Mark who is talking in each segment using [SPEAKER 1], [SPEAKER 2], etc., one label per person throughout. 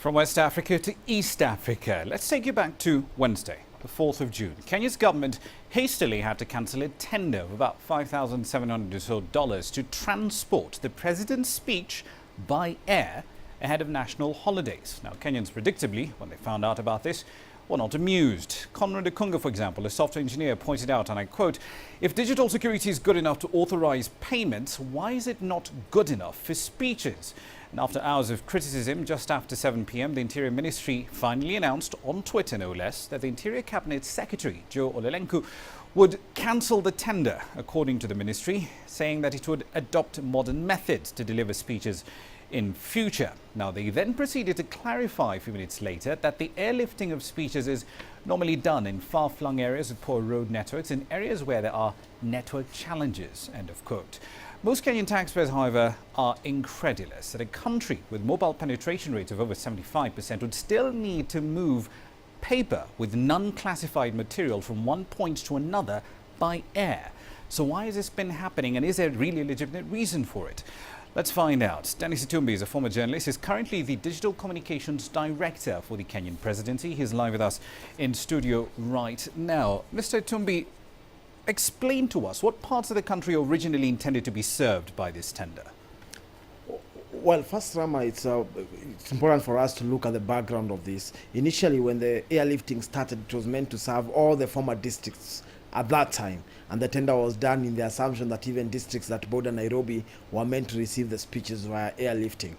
[SPEAKER 1] From West Africa to East Africa, let's take you back to Wednesday, the 4th of June. Kenya's government hastily had to cancel a tender of about $5,700 or so to transport the president's speech by air ahead of national holidays. Now, Kenyans predictably, when they found out about this, were not amused. Conrad Akunga, for example, a software engineer, pointed out, and I quote, "If digital security is good enough to authorize payments, why is it not good enough for speeches?" And after hours of criticism, just after 7 p.m, the Interior Ministry finally announced on Twitter, no less, that the Interior Cabinet Secretary, Joe Olelenku, would cancel the tender, according to the ministry, saying that it would adopt modern methods to deliver speeches in future. Now, they then proceeded to clarify a few minutes later that the airlifting of speeches is normally done in far-flung areas with poor road networks, in areas where there are network challenges, end of quote. Most Kenyan taxpayers, however, are incredulous that a country with mobile penetration rates of over 75% would still need to move paper with non-classified material from one point to another by air. So why has this been happening, and is there really a legitimate reason for it? Let's find out. Dennis Itumbi is a former journalist. He's currently the Digital Communications Director for the Kenyan presidency. He's live with us in studio right now. Mr. Itumbi, explain to us what parts of the country originally intended to be served by this tender.
[SPEAKER 2] Well, first, Rama, it's important for us to look at the background of this. Initially, when the airlifting started, it was meant to serve all the former districts at that time, and the tender was done in the assumption that even districts that border Nairobi were meant to receive the speeches via airlifting.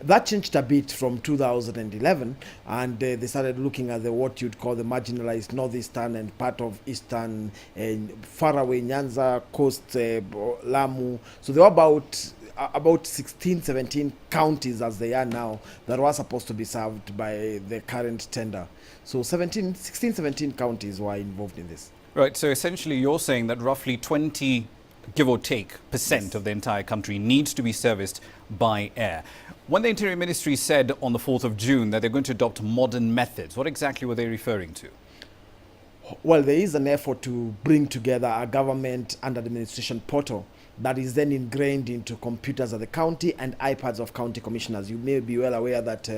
[SPEAKER 2] That changed a bit from 2011, and they started looking at what you'd call the marginalized northeastern and part of eastern and faraway Nyanza coast, Lamu. So there were about 16, 17 counties as they are now that were supposed to be served by the current tender. So 16, 17 counties were involved in this.
[SPEAKER 1] Right, so essentially you're saying that roughly 20, give or take, % of the entire country needs to be serviced by air. When the Interior Ministry said on the 4th of June that they're going to adopt modern methods, what exactly were they referring to?
[SPEAKER 2] Well, there is an effort to bring together a government and administration portal that is then ingrained into computers at the county and iPads of county commissioners. You may be well aware that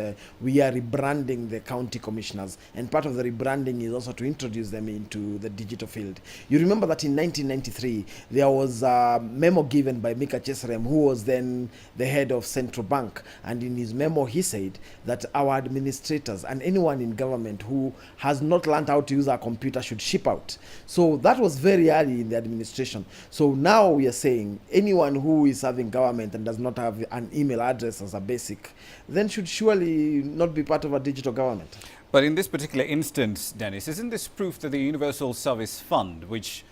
[SPEAKER 2] we are rebranding the county commissioners, and part of the rebranding is also to introduce them into the digital field. You remember that in 1993, there was a memo given by Mika Chesrem, who was then the head of Central Bank, and in his memo he said that our administrators and anyone in government who has not learned how to use a computer should ship out. So that was very early in the administration. So now we are saying anyone who is serving government and does not have an email address as a basic, then should surely not be part of a digital government.
[SPEAKER 1] But in this particular instance, Dennis, isn't this proof that the Universal Service Fund, which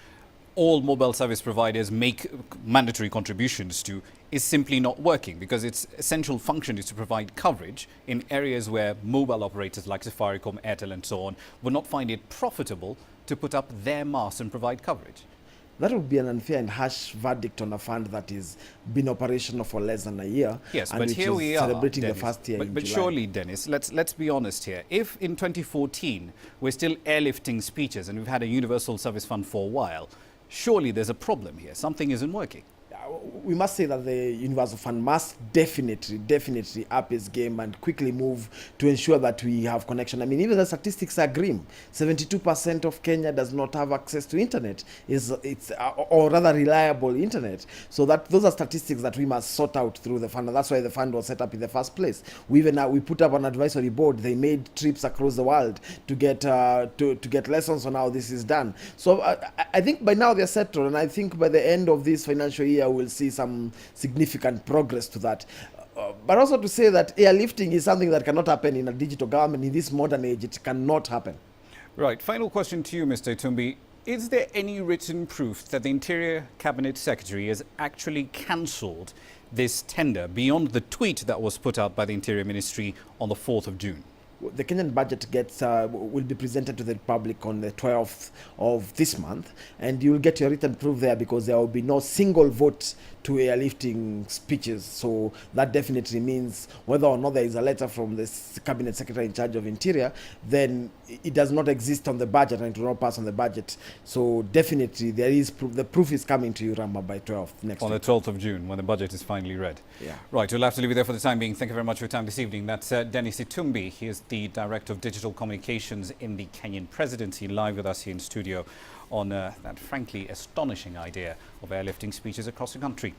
[SPEAKER 1] all mobile service providers make mandatory contributions to, is simply not working, because its essential function is to provide coverage in areas where mobile operators like Safaricom, Airtel and so on would not find it profitable to put up their masts and provide coverage?
[SPEAKER 2] That would be an unfair and harsh verdict on a fund that has been operational for less than a year.
[SPEAKER 1] Yes,
[SPEAKER 2] and
[SPEAKER 1] but
[SPEAKER 2] which
[SPEAKER 1] here
[SPEAKER 2] is
[SPEAKER 1] we are,
[SPEAKER 2] celebrating
[SPEAKER 1] Dennis.
[SPEAKER 2] the first year in
[SPEAKER 1] But
[SPEAKER 2] July.
[SPEAKER 1] surely, Dennis, let's be honest here. If in 2014 we're still airlifting speeches and we've had a universal service fund for a while, surely there's a problem here. Something isn't working.
[SPEAKER 2] We must say that the Universal Fund must definitely up its game and quickly move to ensure that we have connection. I mean, even the statistics are grim. 72% of Kenya does not have access to internet, or rather reliable internet. So those are statistics that we must sort out through the fund, and that's why the fund was set up in the first place. We put up an advisory board. They made trips across the world to get lessons on how this is done. So I think by now they're settled, and I think by the end of this financial year we'll see some significant progress to that. But also to say that airlifting is something that cannot happen in a digital government. In this modern age, it cannot happen.
[SPEAKER 1] Right. Final question to you, Mr. Itumbi. Is there any written proof that the Interior Cabinet Secretary has actually cancelled this tender beyond the tweet that was put out by the Interior Ministry on the 4th of June?
[SPEAKER 2] the Kenyan budget will be presented to the public on the 12th of this month, and you will get your written proof there, because there will be no single vote to airlifting speeches. So that definitely means whether or not there is a letter from the cabinet secretary in charge of interior, then it does not exist on the budget and it will not pass on the budget. So definitely there is proof. The proof is coming to you, Rama, by 12th next
[SPEAKER 1] on
[SPEAKER 2] week.
[SPEAKER 1] the 12th of June, when the budget is finally read.
[SPEAKER 2] Yeah.
[SPEAKER 1] Right, we'll have to leave it there for the time being. Thank you very much for your time this evening. That's Dennis Itumbi. He is the Director of Digital Communications in the Kenyan Presidency, live with us here in studio on that frankly astonishing idea of airlifting speeches across the country.